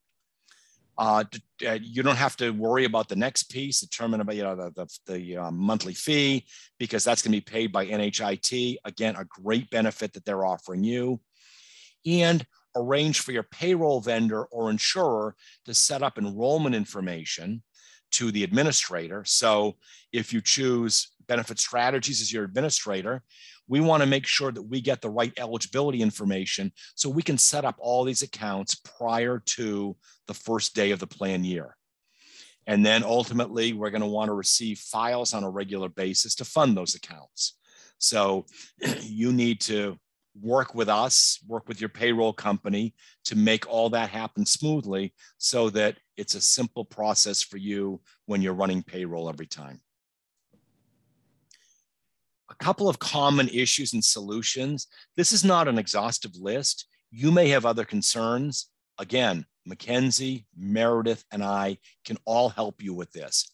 You don't have to worry about the next piece, determine about the monthly fee, because that's going to be paid by NHIT. Again, a great benefit that they're offering you. And arrange for your payroll vendor or insurer to set up enrollment information to the administrator. So if you choose Benefit Strategies as your administrator, we want to make sure that we get the right eligibility information so we can set up all these accounts prior to the first day of the plan year. And then ultimately, we're going to want to receive files on a regular basis to fund those accounts. So you need to work with us, work with your payroll company to make all that happen smoothly so that it's a simple process for you when you're running payroll every time. A couple of common issues and solutions. This is not an exhaustive list. You may have other concerns. Again, Mackenzie, Meredith, and I can all help you with this.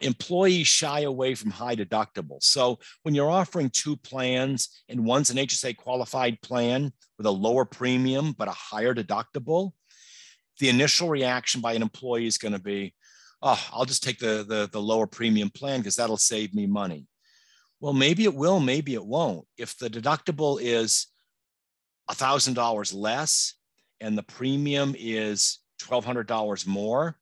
Employees shy away from high deductibles. So when you're offering two plans and one's an HSA qualified plan with a lower premium but a higher deductible, the initial reaction by an employee is going to be, oh, I'll just take the lower premium plan because that'll save me money. Well, maybe it will, maybe it won't. If the deductible is $1,000 less and the premium is $1,200 more,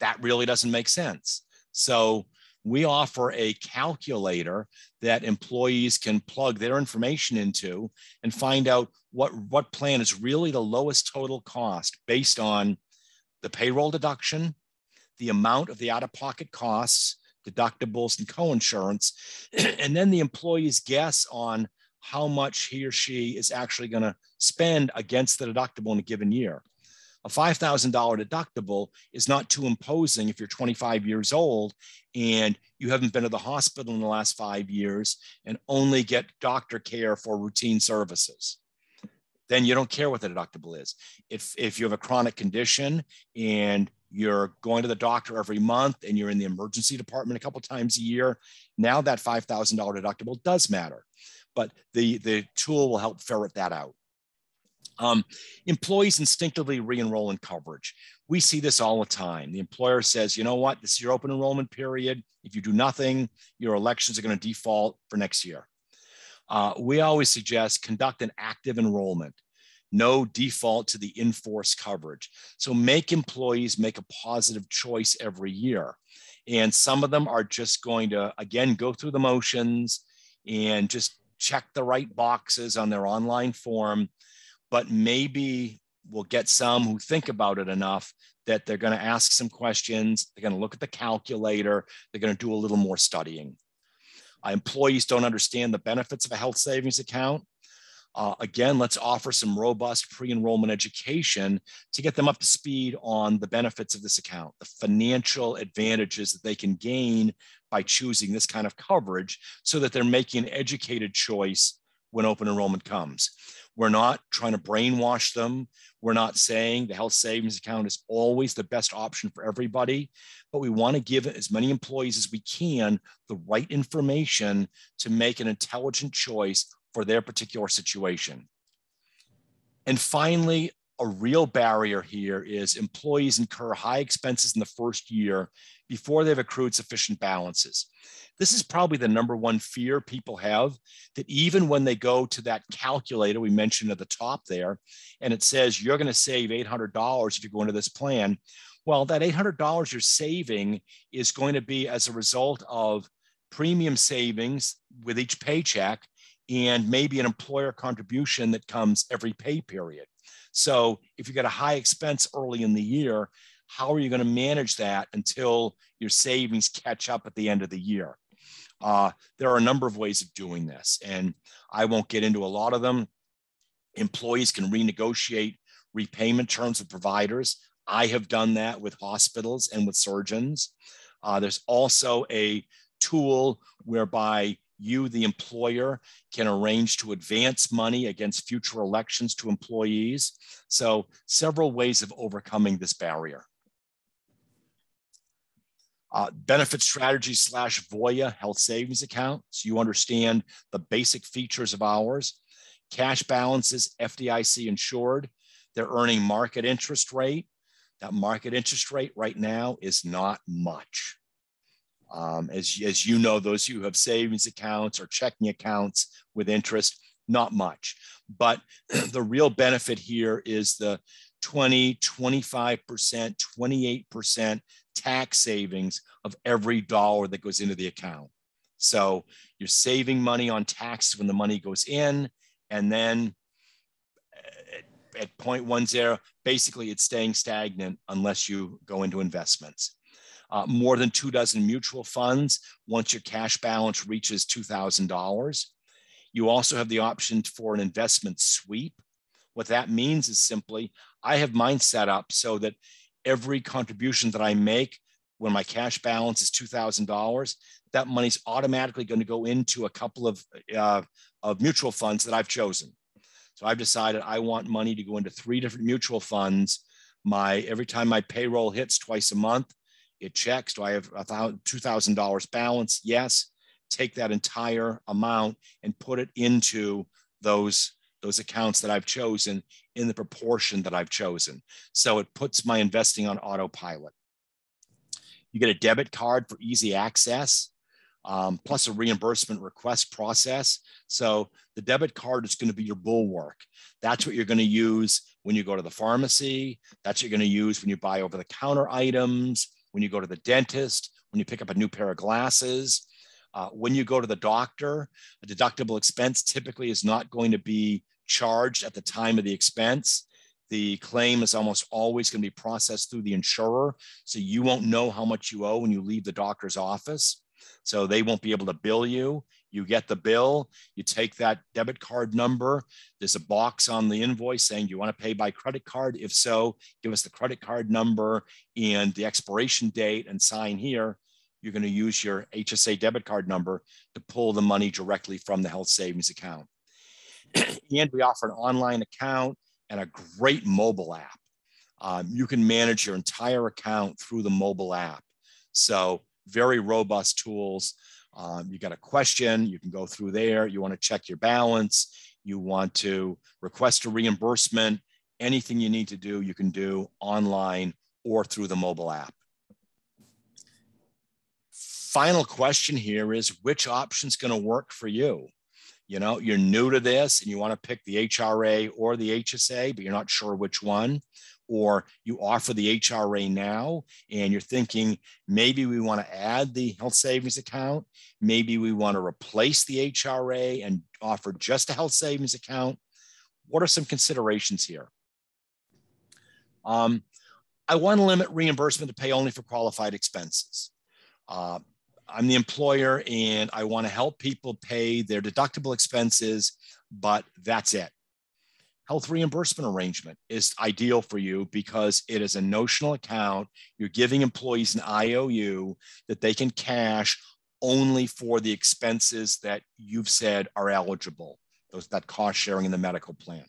that really doesn't make sense. So we offer a calculator that employees can plug their information into and find out what plan is really the lowest total cost based on the payroll deduction, the amount of the out-of-pocket costs, deductibles, and coinsurance, and then the employee's guess on how much he or she is actually going to spend against the deductible in a given year. A $5,000 deductible is not too imposing if you're 25 years old and you haven't been to the hospital in the last 5 years and only get doctor care for routine services. Then you don't care what the deductible is. If you have a chronic condition and you're going to the doctor every month and you're in the emergency department a couple of times a year, now that $5,000 deductible does matter. But the tool will help ferret that out. Employees instinctively re-enroll in coverage. We see this all the time. The employer says, you know what, this is your open enrollment period. If you do nothing, your elections are going to default for next year. We always suggest conduct an active enrollment. No default to the in-force coverage. So make employees make a positive choice every year. And some of them are just going to, again, go through the motions and just check the right boxes on their online form. But maybe we'll get some who think about it enough that they're going to ask some questions. They're going to look at the calculator. They're going to do a little more studying. Employees don't understand the benefits of a health savings account. Again, let's offer some robust pre-enrollment education to get them up to speed on the benefits of this account, the financial advantages that they can gain by choosing this kind of coverage so that they're making an educated choice when open enrollment comes. We're not trying to brainwash them. We're not saying the health savings account is always the best option for everybody, but we want to give as many employees as we can the right information to make an intelligent choice for their particular situation. And finally, a real barrier here is employees incur high expenses in the first year before they've accrued sufficient balances. This is probably the number one fear people have, that even when they go to that calculator we mentioned at the top there, and it says you're going to save $800 if you go into this plan, well, that $800 you're saving is going to be as a result of premium savings with each paycheck and maybe an employer contribution that comes every pay period. So if you get a high expense early in the year, how are you going to manage that until your savings catch up at the end of the year? There are a number of ways of doing this, and I won't get into a lot of them. Employees can renegotiate repayment terms with providers. I have done that with hospitals and with surgeons. There's also a tool whereby you, the employer, can arrange to advance money against future elections to employees. So several ways of overcoming this barrier. Benefit strategy / Voya health savings account. So you understand the basic features of ours. Cash balances, FDIC insured. They're earning market interest rate. That market interest rate right now is not much. As you know, those who have savings accounts or checking accounts with interest, not much. But the real benefit here is the 20, 25%, 28% tax savings of every dollar that goes into the account. So you're saving money on taxes when the money goes in, and then at 0.10, basically it's staying stagnant unless you go into investments. More than 24 mutual funds once your cash balance reaches $2,000. You also have the option for an investment sweep. What that means is simply, I have mine set up so that every contribution that I make when my cash balance is $2,000, that money's automatically going to go into a couple of mutual funds that I've chosen. So I've decided I want money to go into 3 different mutual funds. Every time my payroll hits twice a month, it checks, do I have $2,000 balance? Yes. Take that entire amount and put it into those accounts that I've chosen in the proportion that I've chosen. So it puts my investing on autopilot. You get a debit card for easy access, plus a reimbursement request process. So the debit card is going to be your bulwark. That's what you're going to use when you go to the pharmacy. That's what you're going to use when you buy over-the-counter items, when you go to the dentist, when you pick up a new pair of glasses. When you go to the doctor, a deductible expense typically is not going to be charged at the time of the expense. The claim is almost always going to be processed through the insurer, so you won't know how much you owe when you leave the doctor's office. So they won't be able to bill you. You get the bill, you take that debit card number. There's a box on the invoice saying, do you want to pay by credit card? If so, give us the credit card number and the expiration date and sign here. You're going to use your HSA debit card number to pull the money directly from the health savings account. And we offer an online account and a great mobile app. You can manage your entire account through the mobile app. So very robust tools. You got a question, you can go through there. You want to check your balance. You want to request a reimbursement. Anything you need to do, you can do online or through the mobile app. Final question here is, which option's going to work for you? You know, you're new to this and you want to pick the HRA or the HSA, but you're not sure which one. Or you offer the HRA now and you're thinking, maybe we want to add the health savings account. Maybe we want to replace the HRA and offer just a health savings account. What are some considerations here? I want to limit reimbursement to pay only for qualified expenses. I'm the employer and I want to help people pay their deductible expenses, but that's it. Health reimbursement arrangement is ideal for you because it is a notional account. You're giving employees an IOU that they can cash only for the expenses that you've said are eligible, that cost sharing in the medical plan.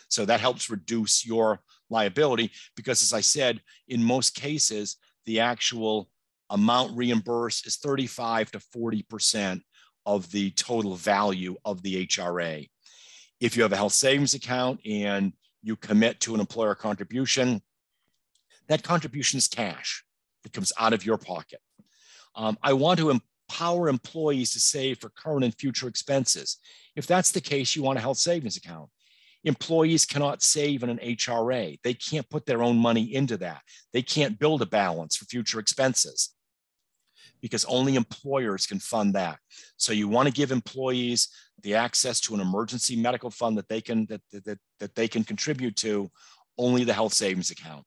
So that helps reduce your liability because, as I said, in most cases, the actual amount reimbursed is 35 to 40% of the total value of the HRA. If you have a health savings account and you commit to an employer contribution, that contribution is cash. It comes out of your pocket. I want to empower employees to save for current and future expenses. If that's the case, you want a health savings account. Employees cannot save in an HRA. They can't put their own money into that. They can't build a balance for future expenses because only employers can fund that. So you want to give employees the access to an emergency medical fund that they can contribute to, only the health savings account.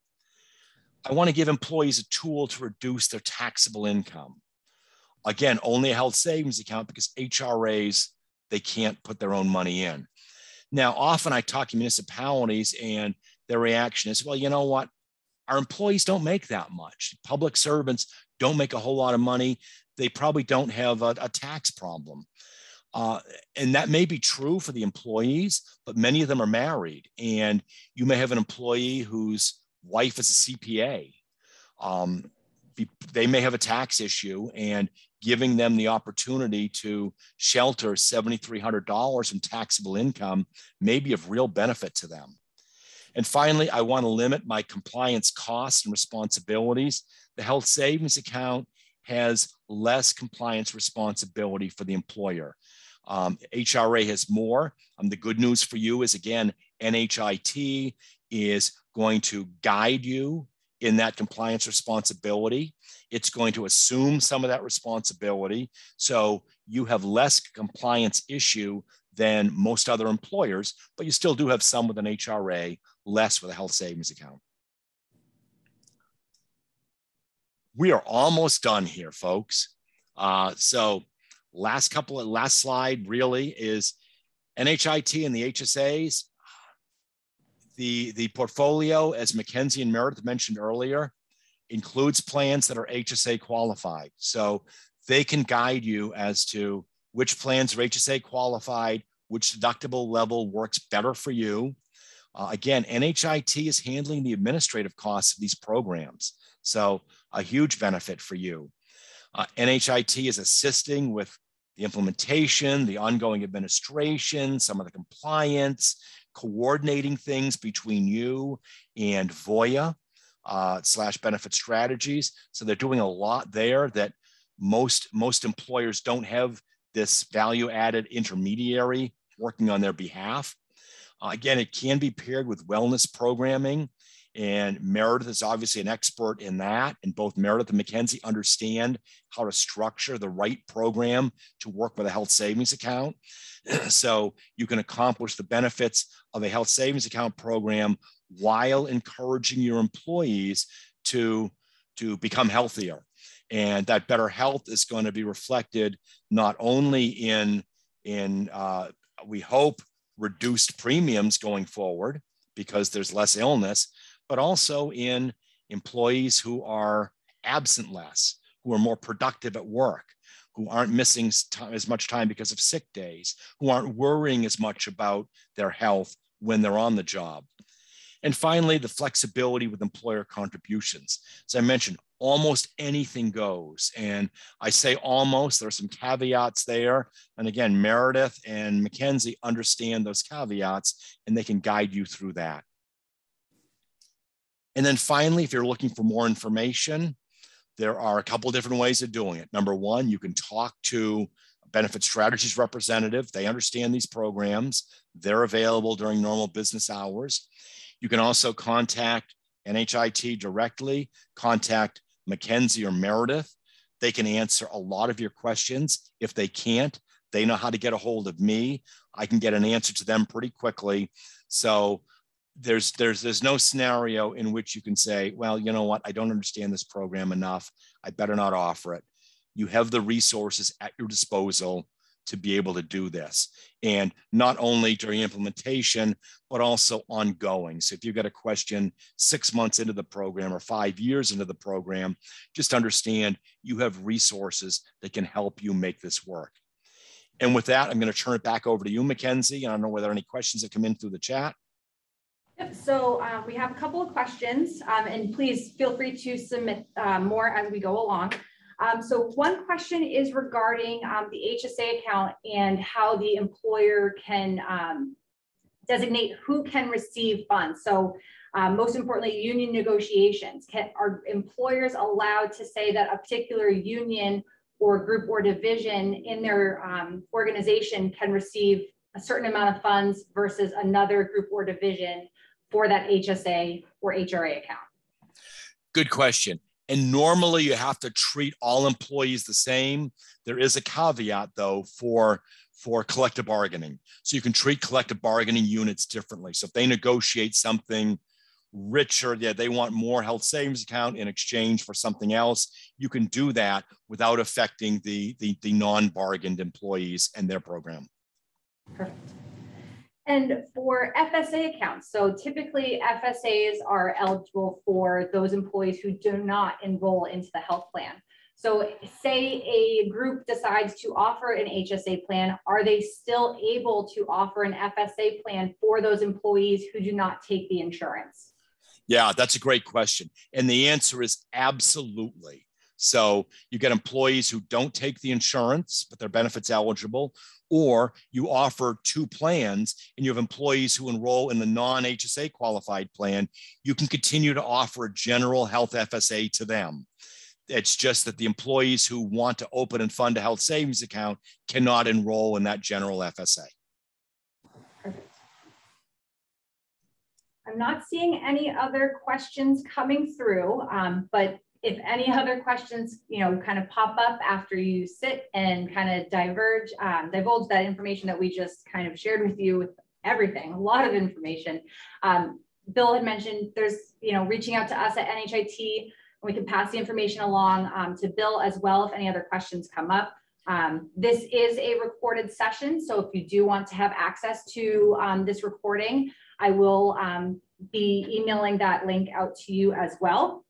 I want to give employees a tool to reduce their taxable income. Again, only a health savings account because HRAs, they can't put their own money in. Now, often I talk to municipalities and their reaction is, well, you know what? Our employees don't make that much. Public servants don't make a whole lot of money. They probably don't have a tax problem. And that may be true for the employees, but many of them are married. And you may have an employee whose wife is a CPA. They may have a tax issue, and giving them the opportunity to shelter $7,300 from taxable income may be of real benefit to them. And finally, I want to limit my compliance costs and responsibilities. The health savings account has less compliance responsibility for the employer. HRA has more. The good news for you is, again, NHIT is going to guide you in that compliance responsibility. It's going to assume some of that responsibility. So you have less compliance issue than most other employers, but you still do have some with an HRA, less with a health savings account. We are almost done here, folks. So last slide really is NHIT and the HSAs. The portfolio, as Mackenzie and Meredith mentioned earlier, includes plans that are HSA qualified. So they can guide you as to which plans are HSA qualified, which deductible level works better for you. Again, NHIT is handling the administrative costs of these programs. So a huge benefit for you. NHIT is assisting with the implementation, the ongoing administration, some of the compliance, coordinating things between you and Voya / benefit strategies. So they're doing a lot there that most employers don't have this value added intermediary working on their behalf. Again, it can be paired with wellness programming, and Meredith is obviously an expert in that. And both Meredith and Mackenzie understand how to structure the right program to work with a health savings account. So you can accomplish the benefits of a health savings account program while encouraging your employees to become healthier. And that better health is going to be reflected not only in we hope, reduced premiums going forward because there's less illness, but also in employees who are absent less, who are more productive at work, who aren't missing as much time because of sick days, who aren't worrying as much about their health when they're on the job. And finally, the flexibility with employer contributions. As I mentioned, almost anything goes. And I say almost, there are some caveats there. And again, Meredith and Mackenzie understand those caveats and they can guide you through that. And then finally, if you're looking for more information, there are a couple of different ways of doing it. Number one, you can talk to a benefit strategies representative. They understand these programs. They're available during normal business hours. You can also contact NHIT directly, contact Mackenzie or Meredith. They can answer a lot of your questions. If they can't, they know how to get a hold of me. I can get an answer to them pretty quickly. So there's no scenario in which you can say, well, you know what, I don't understand this program enough. I better not offer it. You have the resources at your disposal to be able to do this. And not only during implementation, but also ongoing. So if you've got a question 6 months into the program or 5 years into the program, just understand you have resources that can help you make this work. And with that, I'm going to turn it back over to you, Mackenzie. I don't know whether any questions have come in through the chat. Yep. So we have a couple of questions, and please feel free to submit more as we go along. So one question is regarding the HSA account and how the employer can designate who can receive funds. So most importantly, union negotiations. Are employers allowed to say that a particular union or group or division in their organization can receive a certain amount of funds versus another group or division for that HSA or HRA account? Good question. And normally you have to treat all employees the same. There is a caveat though for collective bargaining. So you can treat collective bargaining units differently. So if they negotiate something richer, they want more health savings account in exchange for something else, you can do that without affecting the non-bargained employees and their program. Perfect. And for FSA accounts, so typically FSAs are eligible for those employees who do not enroll into the health plan. So say a group decides to offer an HSA plan, are they still able to offer an FSA plan for those employees who do not take the insurance? Yeah, that's a great question. And the answer is absolutely. So you get employees who don't take the insurance, but their benefits eligible, or you offer two plans and you have employees who enroll in the non-HSA qualified plan, you can continue to offer a general health FSA to them. It's just that the employees who want to open and fund a health savings account cannot enroll in that general FSA. Perfect. I'm not seeing any other questions coming through, but if any other questions, kind of pop up after you sit and kind of divulge that information that we just kind of shared with you, with everything, a lot of information. Bill had mentioned there's, reaching out to us at NHIT. We can pass the information along to Bill as well if any other questions come up. This is a recorded session, so if you do want to have access to this recording, I will be emailing that link out to you as well.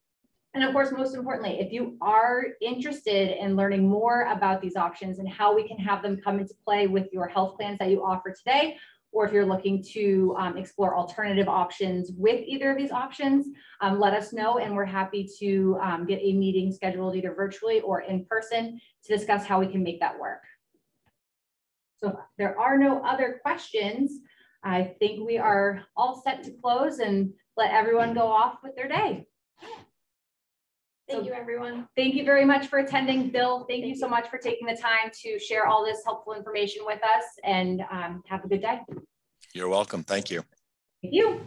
And of course, most importantly, if you are interested in learning more about these options and how we can have them come into play with your health plans that you offer today, or if you're looking to explore alternative options with either of these options, let us know, and we're happy to get a meeting scheduled either virtually or in person to discuss how we can make that work. So if there are no other questions, I think we are all set to close and let everyone go off with their day. Thank you, everyone. Thank you very much for attending. Bill, thank you so much for taking the time to share all this helpful information with us, and have a good day. You're welcome. Thank you. Thank you.